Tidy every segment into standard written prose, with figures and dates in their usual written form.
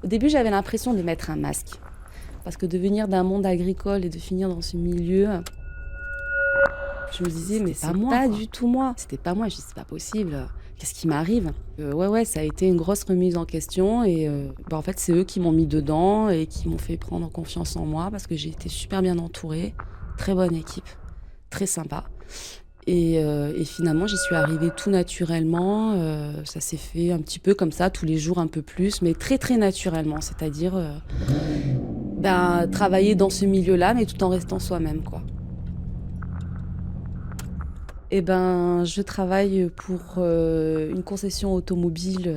Au début, j'avais l'impression de mettre un masque. Parce que de venir d'un monde agricole et de finir dans ce milieu, je me disais, mais c'est pas du tout moi. C'était pas moi, je dis, c'est pas possible. Qu'est-ce qui m'arrive? Ouais, ça a été une grosse remise en question et en fait, c'est eux qui m'ont mis dedans et qui m'ont fait prendre confiance en moi parce que j'ai été super bien entourée, très bonne équipe, très sympa. Et finalement, j'y suis arrivée tout naturellement. Ça s'est fait un petit peu comme ça, tous les jours un peu plus, mais très, très naturellement. C'est-à-dire, travailler dans ce milieu-là, mais tout en restant soi-même, quoi. Je travaille pour, une concession automobile,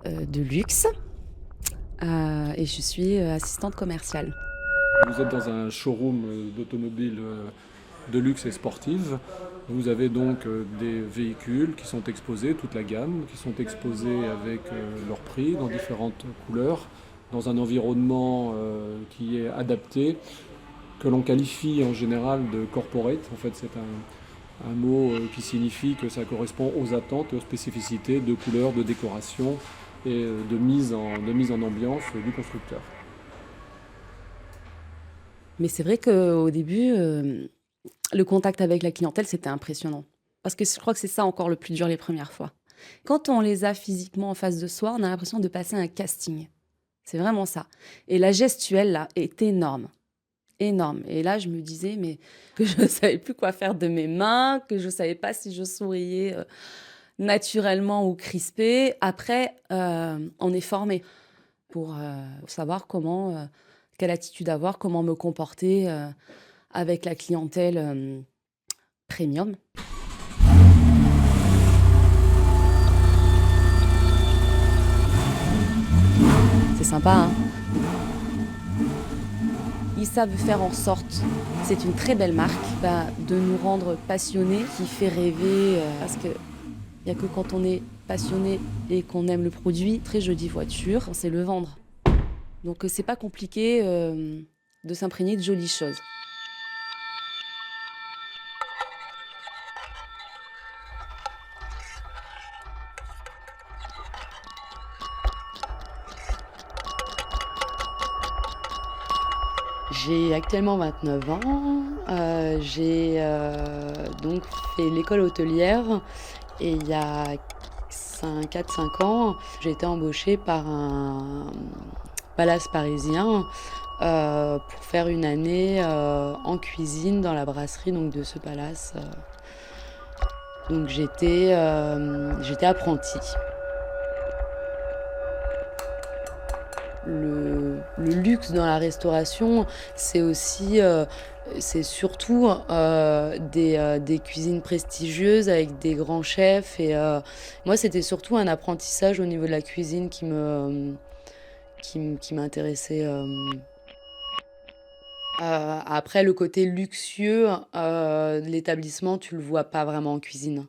de luxe, et je suis, assistante commerciale. Vous êtes dans un showroom d'automobiles de luxe et sportive. Vous avez donc des véhicules qui sont exposés, toute la gamme, qui sont exposés avec leur prix dans différentes couleurs, dans un environnement qui est adapté, que l'on qualifie en général de corporate. En fait, c'est un mot qui signifie que ça correspond aux attentes et aux spécificités de couleurs, de décoration et de mise en ambiance du constructeur. Mais c'est vrai qu'au début, le contact avec la clientèle, c'était impressionnant. Parce que je crois que c'est ça encore le plus dur les premières fois. Quand on les a physiquement en face de soi, on a l'impression de passer un casting. C'est vraiment ça. Et la gestuelle, là, est énorme. Énorme. Et là, je me disais, mais que je ne savais plus quoi faire de mes mains, que je ne savais pas si je souriais naturellement ou crispée. Après, on est formé pour savoir quelle attitude avoir, comment me comporter avec la clientèle premium. C'est sympa, hein. Ils savent faire en sorte, c'est une très belle marque, de nous rendre passionnés, qui fait rêver, parce qu'il n'y a que quand on est passionné et qu'on aime le produit, très jolie voiture, on sait le vendre. Donc c'est pas compliqué de s'imprégner de jolies choses. J'ai actuellement 29 ans. J'ai donc fait l'école hôtelière et il y a 4-5 ans, j'ai été embauchée par un palace parisien pour faire une année en cuisine dans la brasserie donc, de ce palace. Donc j'étais apprentie. Le luxe dans la restauration, c'est aussi, c'est surtout des cuisines prestigieuses avec des grands chefs. Et moi, c'était surtout un apprentissage au niveau de la cuisine qui m'intéressait. Après, le côté luxueux de l'établissement, tu le vois pas vraiment en cuisine.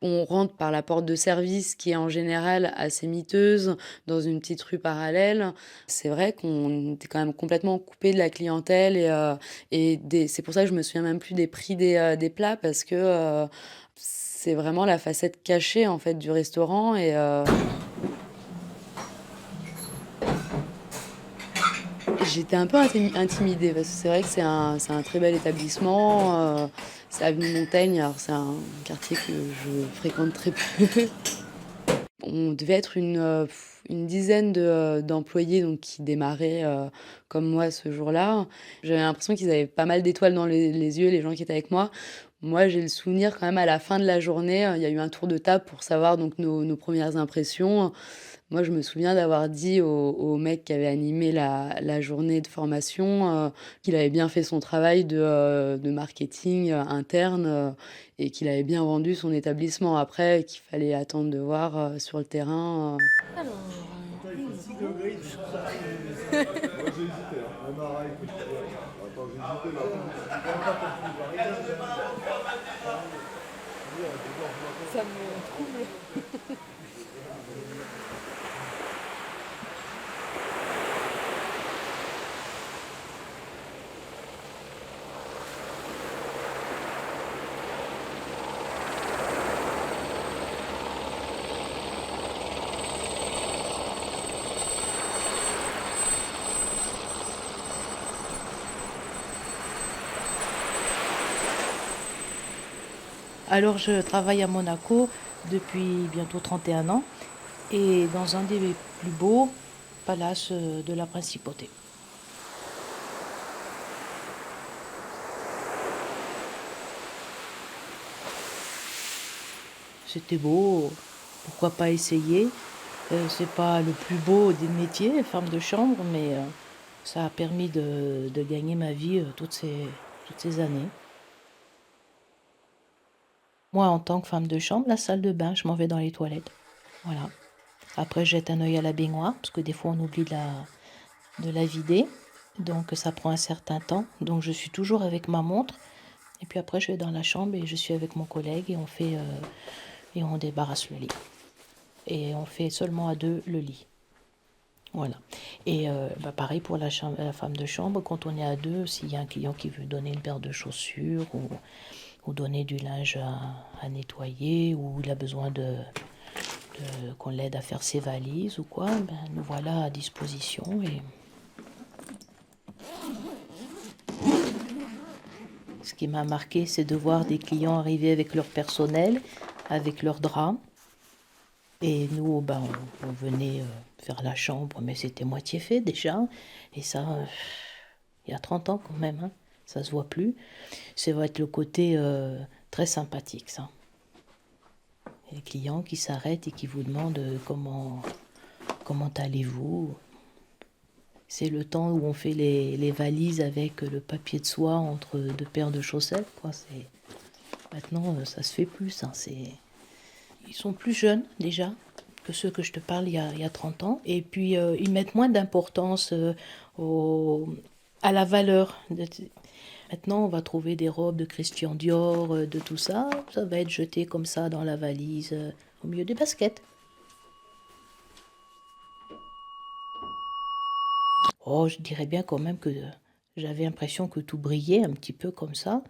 On rentre par la porte de service qui est en général assez miteuse, dans une petite rue parallèle. C'est vrai qu'on était quand même complètement coupé de la clientèle c'est pour ça que je me souviens même plus des prix des plats parce que c'est vraiment la facette cachée en fait du restaurant j'étais un peu intimidée parce que c'est vrai que c'est un très bel établissement. C'est avenue Montaigne, alors c'est un quartier que je fréquente très peu. On devait être une dizaine d'employés donc, qui démarraient comme moi ce jour-là. J'avais l'impression qu'ils avaient pas mal d'étoiles dans les yeux, les gens qui étaient avec moi. Moi, j'ai le souvenir quand même à la fin de la journée, il y a eu un tour de table pour savoir donc, nos premières impressions. Moi, je me souviens d'avoir dit au mec qui avait animé la journée de formation qu'il avait bien fait son travail de marketing interne et qu'il avait bien vendu son établissement. Après, qu'il fallait attendre de voir sur le terrain. Alors, une rouge. Moi j'ai hésité, hein. On a écoute. Attends, j'ai hésité Ça me trouble. Alors, je travaille à Monaco depuis bientôt 31 ans et dans un des plus beaux palaces de la principauté. C'était beau, pourquoi pas essayer. C'est pas le plus beau des métiers, femme de chambre, mais ça a permis de gagner ma vie toutes ces années. Moi, en tant que femme de chambre, la salle de bain, je m'en vais dans les toilettes. Voilà. Après, je jette un œil à la baignoire, parce que des fois, on oublie de la vider. Donc, ça prend un certain temps. Donc, je suis toujours avec ma montre. Et puis après, je vais dans la chambre et je suis avec mon collègue et et on débarrasse le lit. Et on fait seulement à deux le lit. Voilà. Et pareil pour la femme de chambre, quand on est à deux, s'il y a un client qui veut donner une paire de chaussures ou donner du linge à nettoyer, ou il a besoin qu'on l'aide à faire ses valises ou quoi, nous voilà à disposition. Ce qui m'a marqué, c'est de voir des clients arriver avec leur personnel, avec leurs draps. Et nous, on venait faire la chambre, mais c'était moitié fait déjà. Et ça, il y a 30 ans quand même, hein, ça se voit plus. Ça va être le côté très sympathique, ça. Et les clients qui s'arrêtent et qui vous demandent comment allez-vous. C'est le temps où on fait les valises avec le papier de soie entre deux paires de chaussettes, quoi. Maintenant, ça se fait plus, hein. Ils sont plus jeunes déjà que ceux que je te parle il y a 30 ans. Et puis, ils mettent moins d'importance à la valeur. Maintenant, on va trouver des robes de Christian Dior, de tout ça. Ça va être jeté comme ça dans la valise, au milieu des baskets. Oh, je dirais bien quand même que j'avais l'impression que tout brillait un petit peu comme ça.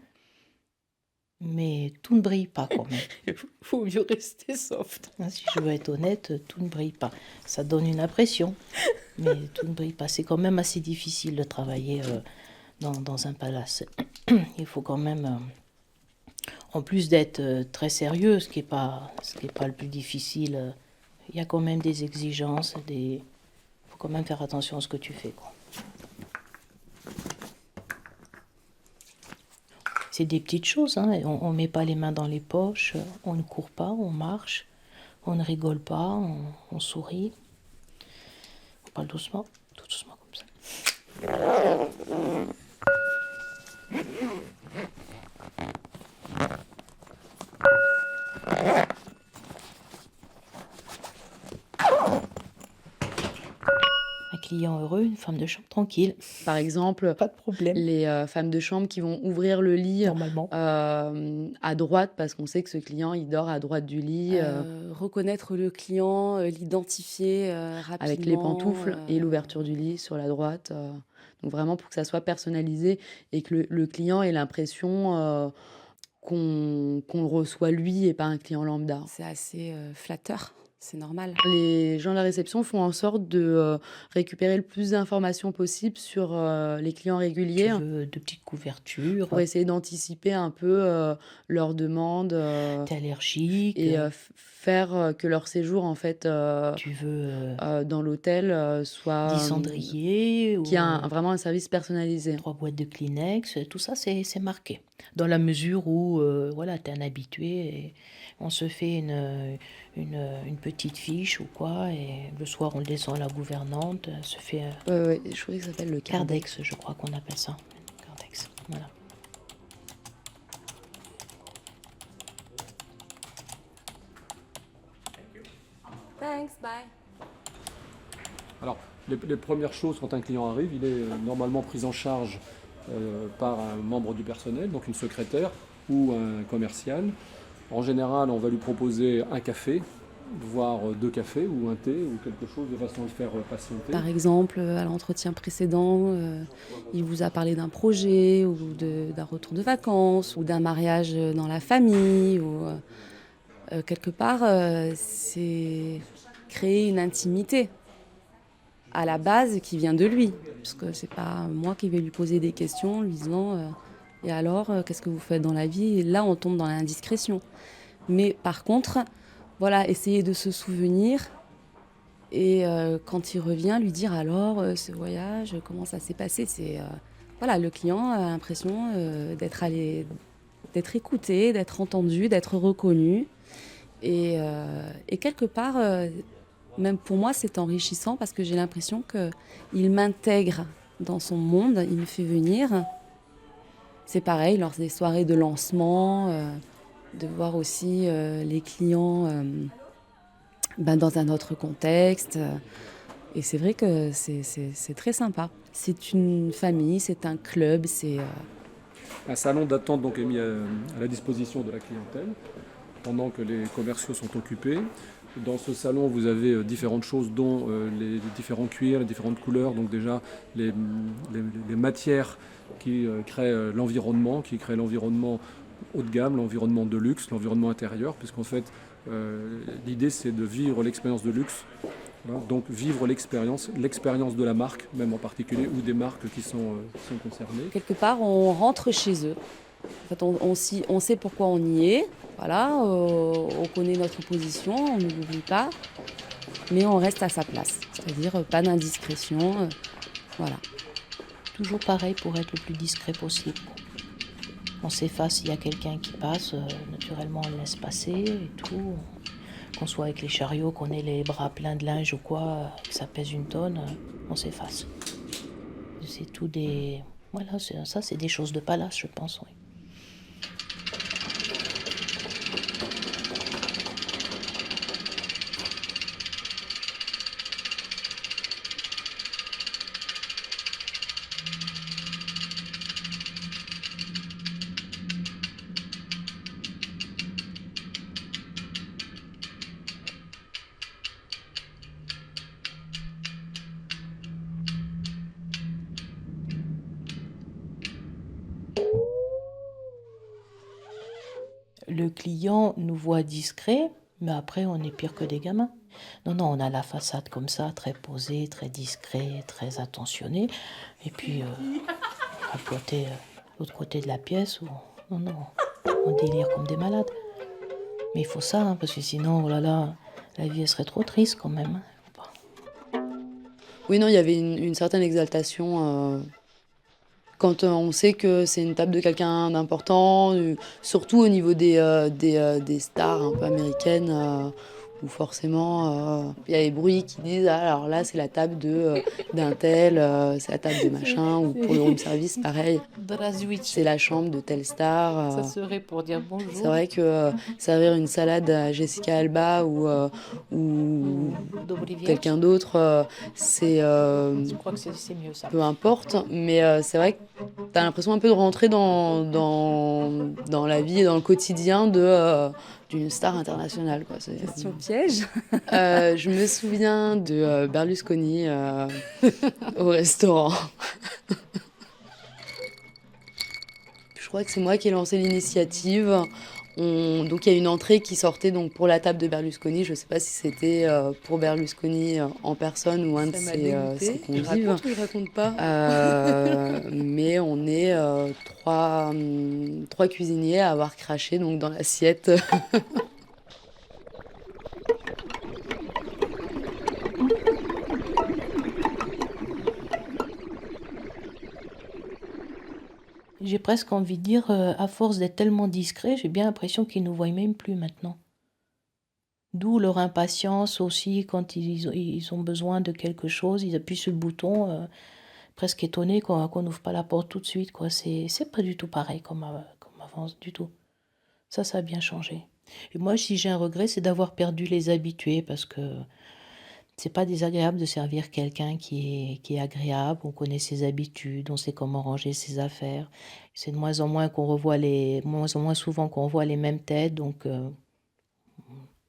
Mais tout ne brille pas quand même. Il faut mieux rester soft. Si je veux être honnête, tout ne brille pas. Ça donne une impression, mais tout ne brille pas. C'est quand même assez difficile de travailler dans un palace. Il faut quand même, en plus d'être très sérieux, ce qui est pas le plus difficile, il y a quand même des exigences, il faut quand même faire attention à ce que tu fais, quoi. C'est des petites choses, hein. On ne met pas les mains dans les poches, on ne court pas, on marche, on ne rigole pas, on sourit. On parle doucement, tout doucement comme ça. Un client heureux, une femme de chambre tranquille. Par exemple, Pas de problème. les femmes de chambre qui vont ouvrir le lit Normalement. à droite parce qu'on sait que ce client il dort à droite du lit Reconnaître le client, l'identifier rapidement. avec les pantoufles et l'ouverture du lit sur la droite. Donc vraiment pour que ça soit personnalisé et que le client ait l'impression qu'on le reçoit lui et pas un client lambda. C'est assez flatteur, c'est normal. Les gens de la réception font en sorte de récupérer le plus d'informations possible sur les clients réguliers Tu veux de petites couvertures, pour essayer d'anticiper un peu leurs demandes t'es allergique, et faire que leur séjour en fait tu veux dans l'hôtel soit 10 cendriers ou qui a vraiment un service personnalisé. 3 boîtes de Kleenex, tout ça c'est marqué. Dans la mesure où voilà, t'es un habitué et on se fait une petite fiche ou quoi, et le soir on le descend à la gouvernante, elle se fait Ouais, je crois que ça s'appelle le Cardex, je crois qu'on appelle ça. Cardex, voilà. Thanks, bye. Alors, les premières choses quand un client arrive, il est normalement pris en charge par un membre du personnel, donc une secrétaire ou un commercial. En général, on va lui proposer un café, voire 2 cafés ou un thé ou quelque chose de façon à le faire patienter. Par exemple, à l'entretien précédent, il vous a parlé d'un projet ou d'un retour de vacances ou d'un mariage dans la famille. Ou, quelque part, c'est créer une intimité à la base qui vient de lui. Parce que c'est pas moi qui vais lui poser des questions en lui disant Et alors, qu'est-ce que vous faites dans la vie? Et là, on tombe dans l'indiscrétion. Mais par contre, voilà, essayer de se souvenir et quand il revient, lui dire alors, ce voyage, comment ça s'est passé? Voilà, le client a l'impression d'être écouté, d'être entendu, d'être reconnu. Et quelque part, même pour moi, c'est enrichissant parce que j'ai l'impression qu'il m'intègre dans son monde, il me fait venir. C'est pareil, lors des soirées de lancement, de voir aussi les clients dans un autre contexte. Et c'est vrai que c'est très sympa. C'est une famille, c'est un club, c'est... Un salon d'attente donc est mis à la disposition de la clientèle pendant que les commerciaux sont occupés. Dans ce salon, vous avez différentes choses, dont les différents cuirs, les différentes couleurs, donc déjà les matières qui créent l'environnement, qui créent l'environnement haut de gamme, l'environnement de luxe, l'environnement intérieur, puisqu'en fait, l'idée c'est de vivre l'expérience de luxe, hein, donc vivre l'expérience de la marque, même en particulier, ou des marques qui sont concernées. Quelque part, on rentre chez eux. En fait, on sait pourquoi on y est. Voilà, on connaît notre position, on ne l'oublie pas, mais on reste à sa place. C'est-à-dire pas d'indiscrétion, voilà. Toujours pareil pour être le plus discret possible. On s'efface s'il y a quelqu'un qui passe, naturellement on le laisse passer et tout. Qu'on soit avec les chariots, qu'on ait les bras pleins de linge ou quoi, que ça pèse une tonne, on s'efface. C'est tout des... Voilà, ça c'est des choses de palace, je pense, oui. Le client nous voit discret, mais après on est pire que des gamins. Non, on a la façade comme ça, très posée, très discret, très attentionné. Et puis, l'autre côté de la pièce, on délire comme des malades. Mais il faut ça, hein, parce que sinon, oh là là, la vie elle serait trop triste quand même. Oui, non, il y avait une certaine exaltation quand on sait que c'est une table de quelqu'un d'important, surtout au niveau des stars un peu américaines, où forcément il y a les bruits qui disent ah, alors là c'est la table d'un tel, c'est la table de machin, ou pour le room service pareil, c'est la chambre de telle star. Ça serait pour dire bonjour. C'est vrai que servir une salade à Jessica Alba ou quelqu'un d'autre, Je crois que c'est mieux ça. peu importe, mais c'est vrai que tu as l'impression un peu de rentrer dans la vie et dans le quotidien d'une star internationale, quoi. Question piège. Je me souviens de Berlusconi au restaurant. Je crois que c'est moi qui ai lancé l'initiative. Donc il y a une entrée qui sortait donc pour la table de Berlusconi. Je ne sais pas si c'était pour Berlusconi en personne ou un de ses convives. Il raconte pas. Mais on est trois cuisiniers à avoir craché donc dans l'assiette. J'ai presque envie de dire, à force d'être tellement discret, j'ai bien l'impression qu'ils ne nous voient même plus maintenant. D'où leur impatience aussi quand ils ont besoin de quelque chose, ils appuient sur le bouton, presque étonnés qu'on n'ouvre pas la porte tout de suite, quoi. C'est pas du tout pareil comme avant, du tout. Ça a bien changé. Et moi, si j'ai un regret, c'est d'avoir perdu les habitués, parce que c'est pas désagréable de servir quelqu'un qui est agréable, on connaît ses habitudes, on sait comment ranger ses affaires. C'est de moins en moins souvent qu'on voit les mêmes têtes, donc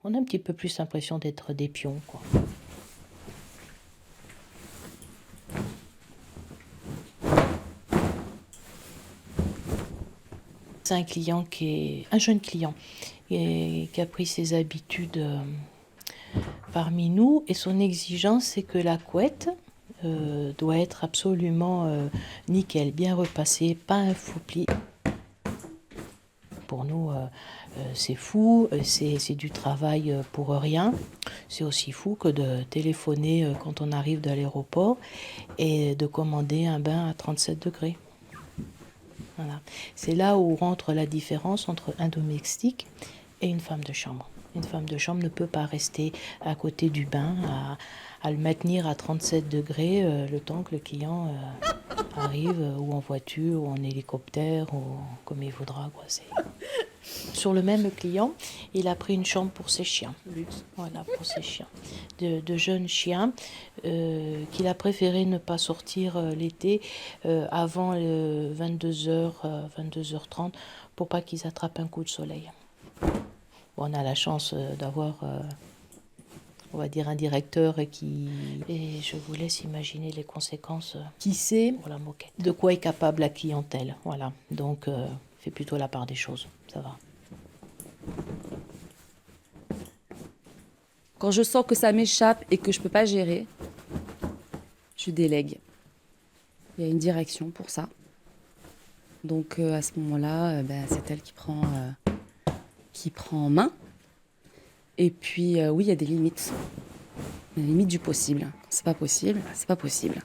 on a un petit peu plus l'impression d'être des pions, quoi. C'est un jeune client qui a pris ses habitudes parmi nous, et son exigence, c'est que la couette doit être absolument nickel, bien repassée, pas un faux pli. pour nous, c'est fou, c'est du travail pour rien. C'est aussi fou que de téléphoner quand on arrive de l'aéroport et de commander un bain à 37 degrés. Voilà. C'est là où rentre la différence entre un domestique et une femme de chambre. Une femme de chambre ne peut pas rester à côté du bain, à le maintenir à 37 degrés le temps que le client arrive, ou en voiture, ou en hélicoptère, ou comme il voudra, quoi. Sur le même client, il a pris une chambre pour ses chiens. Voilà, pour ses chiens. De jeunes chiens qu'il a préféré ne pas sortir l'été avant 22h, 22h30 pour pas qu'ils attrapent un coup de soleil. Bon, on a la chance d'avoir, on va dire, un directeur et je vous laisse imaginer les conséquences. Qui sait pour la moquette. De quoi est capable la clientèle, voilà. Donc, fait plutôt la part des choses, ça va. Quand je sens que ça m'échappe et que je peux pas gérer, je délègue. Il y a une direction pour ça. Donc à ce moment-là, c'est elle qui prend en main. Et puis oui, il y a des limites. Les limites du possible. C'est pas possible, c'est pas possible.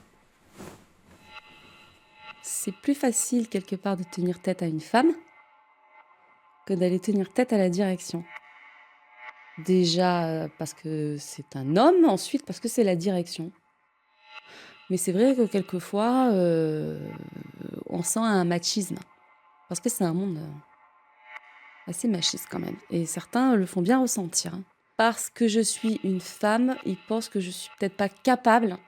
C'est plus facile quelque part de tenir tête à une femme que d'aller tenir tête à la direction. Déjà parce que c'est un homme, ensuite parce que c'est la direction. Mais c'est vrai que quelquefois, on sent un machisme. Parce que c'est un monde assez machiste quand même. Et certains le font bien ressentir. Parce que je suis une femme, ils pensent que je suis peut-être pas capable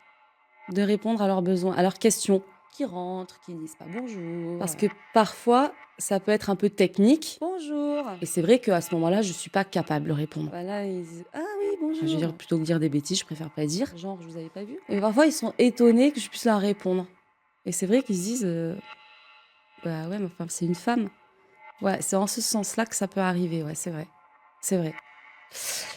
de répondre à leurs besoins, à leurs questions. Qui rentrent, qui disent pas bonjour. Parce que parfois, ça peut être un peu technique. Bonjour. Et c'est vrai qu'à ce moment-là, je suis pas capable de répondre. Voilà, ils disent ah oui, bonjour. Je veux dire, plutôt que dire des bêtises, je préfère pas dire. Genre, je vous avais pas vu. Et parfois, ils sont étonnés que je puisse leur répondre. Et c'est vrai qu'ils se disent bah ouais, mais enfin, c'est une femme. Ouais, c'est en ce sens-là que ça peut arriver, ouais, c'est vrai. C'est vrai.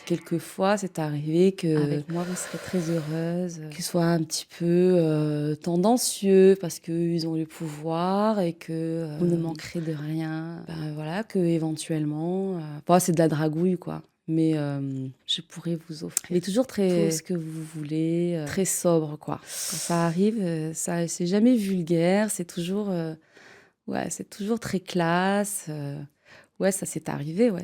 Quelquefois, c'est arrivé que avec moi, vous serez très heureuse, qu'ils soient un petit peu tendancieux parce qu'ils ont le pouvoir et que vous ne manquerez de rien. Ben, voilà, que éventuellement, bon, c'est de la dragouille, quoi. Mais je pourrais vous offrir. Il est toujours très tout ce que vous voulez, très sobre, quoi. Quand ça arrive, ça, c'est jamais vulgaire, c'est toujours, ouais, c'est toujours très classe. Ouais, ça s'est arrivé, ouais.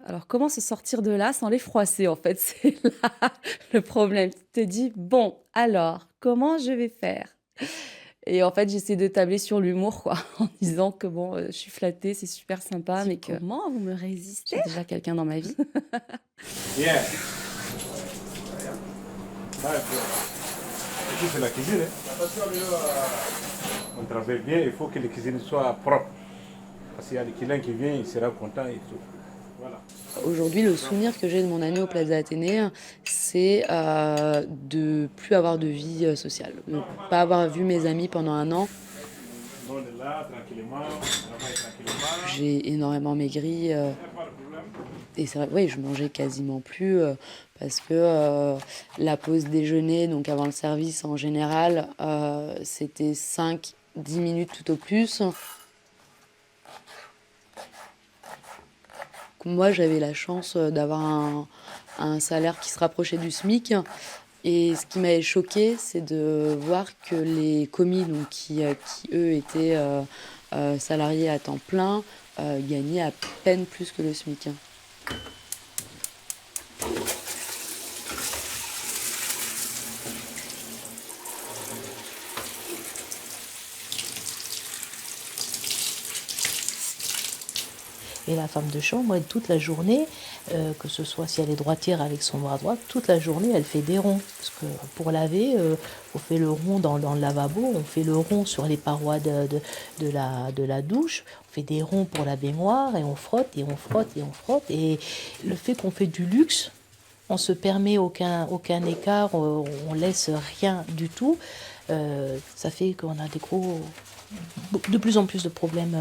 Alors, comment se sortir de là sans les froisser, en fait? C'est là le problème. Tu te dis, bon, alors, comment je vais faire? Et en fait, j'essaie de tabler sur l'humour, quoi, en disant que bon, je suis flattée, c'est super sympa, mais que comment vous me résistez? J'ai déjà quelqu'un dans ma vie. Yeah. Ici, c'est la cuisine. On travaille bien, il faut que la cuisine soit propre. Parce qu'il y a des clients qui viennent, il sera content et tout. Voilà. Aujourd'hui, le souvenir que j'ai de mon année au Plaza Athénée, c'est de plus avoir de vie sociale, de ne pas avoir vu mes amis pendant un an. On est là, tranquillement, on travaille tranquillement. J'ai énormément maigri et c'est vrai, oui, je mangeais quasiment plus parce que la pause déjeuner, donc avant le service en général, c'était 5-10 minutes tout au plus. Moi, j'avais la chance d'avoir un salaire qui se rapprochait du SMIC. Et ce qui m'avait choqué, c'est de voir que les commis, donc, qui eux, étaient salariés à temps plein, gagnaient à peine plus que le SMIC. Et la femme de chambre, elle, toute la journée, que ce soit si elle est droitière avec son bras droit, toute la journée, elle fait des ronds. Parce que pour laver, on fait le rond dans le lavabo, on fait le rond sur les parois de la douche, on fait des ronds pour la baignoire, et on frotte, et on frotte, et on frotte. Et le fait qu'on fait du luxe, on se permet aucun écart, on laisse rien du tout, ça fait qu'on a de plus en plus de problèmes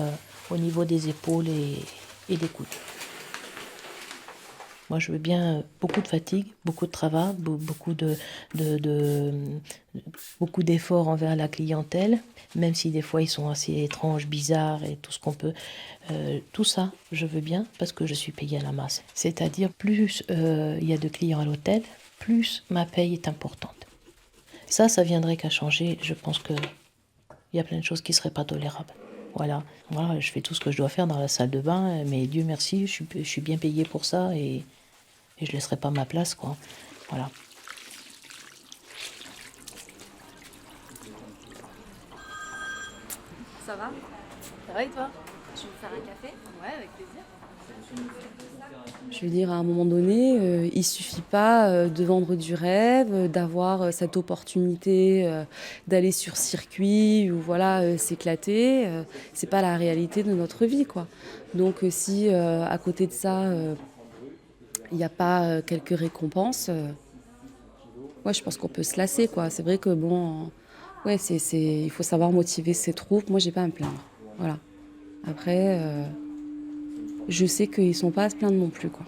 au niveau des épaules et des coudes. Moi, je veux bien beaucoup de fatigue, beaucoup de travail, beaucoup d'efforts envers la clientèle, même si des fois ils sont assez étranges, bizarres et tout ce qu'on peut. Tout ça, je veux bien parce que je suis payée à la masse. C'est-à-dire, plus il y a de clients à l'hôtel, plus ma paye est importante. Ça viendrait qu'à changer. Je pense qu'il y a plein de choses qui ne seraient pas tolérables. Voilà, je fais tout ce que je dois faire dans la salle de bain, mais Dieu merci, je suis bien payée pour ça et je ne laisserai pas ma place, quoi. Voilà. Ça va? Ça va et toi? Tu veux faire un café? Ouais, avec plaisir. Je veux dire, à un moment donné, il suffit pas de vendre du rêve, d'avoir cette opportunité d'aller sur circuit ou voilà, s'éclater. C'est pas la réalité de notre vie, quoi. Donc si à côté de ça, il n'y a pas quelques récompenses, ouais, je pense qu'on peut se lasser, quoi. C'est vrai que bon, ouais, il faut savoir motiver ses troupes. Moi, j'ai pas à me plaindre. Voilà. Après, je sais qu'ils sont pas à se plaindre non plus, quoi.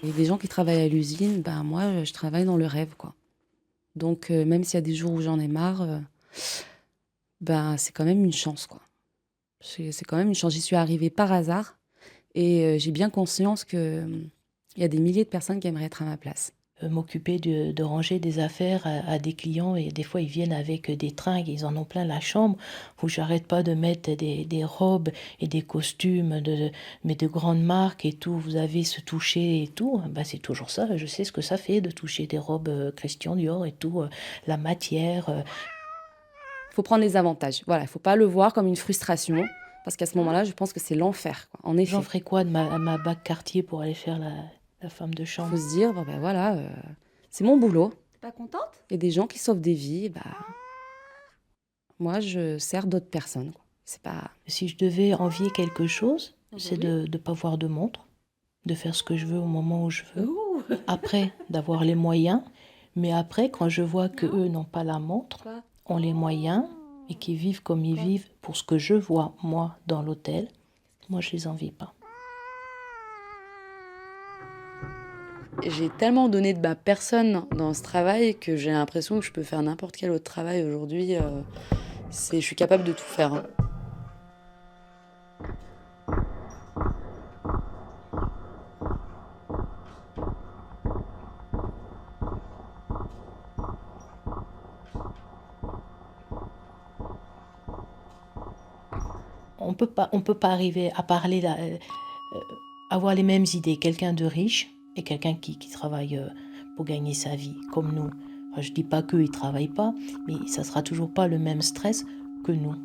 Il y a des gens qui travaillent à l'usine, ben moi, je travaille dans le rêve, quoi. Donc, même s'il y a des jours où j'en ai marre, ben c'est quand même une chance, quoi. C'est quand même une chance. J'y suis arrivée par hasard et j'ai bien conscience qu'il y a des milliers de personnes qui aimeraient être à ma place. M'occuper de ranger des affaires à des clients et des fois ils viennent avec des tringues, ils en ont plein la chambre où j'arrête pas de mettre des robes et des costumes mais de grandes marques et tout, vous avez ce toucher et tout, ben c'est toujours ça, je sais ce que ça fait de toucher des robes Christian Dior et tout, la matière. Il faut prendre les avantages. Voilà, il faut pas le voir comme une frustration parce qu'à ce moment-là, je pense que c'est l'enfer, quoi. En effet. J'en ferai quoi de ma bague Cartier pour aller faire la femme de Il chambre? faut se dire, bon, ben voilà, c'est mon boulot. T'es pas contente? Il y a des gens qui sauvent des vies, bah, moi, je sers d'autres personnes, quoi. C'est pas... Si je devais envier quelque chose, c'est de ne pas voir de montre, de faire ce que je veux au moment où je veux. Après, d'avoir les moyens. Mais après, quand je vois qu'eux n'ont pas la montre, ont les moyens et qu'ils vivent comme ils vivent pour ce que je vois, moi, dans l'hôtel, moi, je les envie pas. J'ai tellement donné de ma personne dans ce travail que j'ai l'impression que je peux faire n'importe quel autre travail aujourd'hui. Je suis capable de tout faire, hein. On peut pas arriver à parler, avoir les mêmes idées. Quelqu'un de riche et quelqu'un qui travaille pour gagner sa vie, comme nous. Enfin, je dis pas qu'eux, ils travaillent pas, mais ça sera toujours pas le même stress que nous.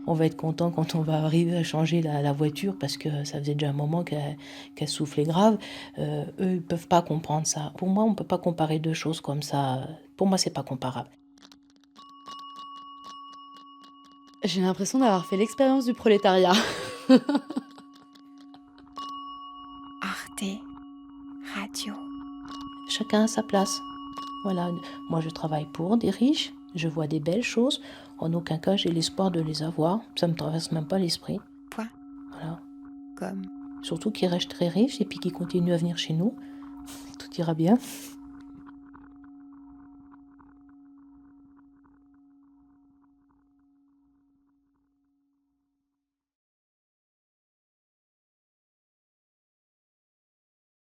On va être content quand on va arriver à changer la voiture parce que ça faisait déjà un moment qu'elle soufflait grave. Eux, ils peuvent pas comprendre ça. Pour moi, on peut pas comparer deux choses comme ça. Pour moi, c'est pas comparable. J'ai l'impression d'avoir fait l'expérience du prolétariat. Arte Radio. Chacun a sa place. Voilà, moi je travaille pour des riches, je vois des belles choses. En aucun cas j'ai l'espoir de les avoir. Ça me traverse même pas l'esprit. Point. Voilà. Comme. Surtout qu'ils restent très riches et puis qu'ils continuent à venir chez nous. Tout ira bien.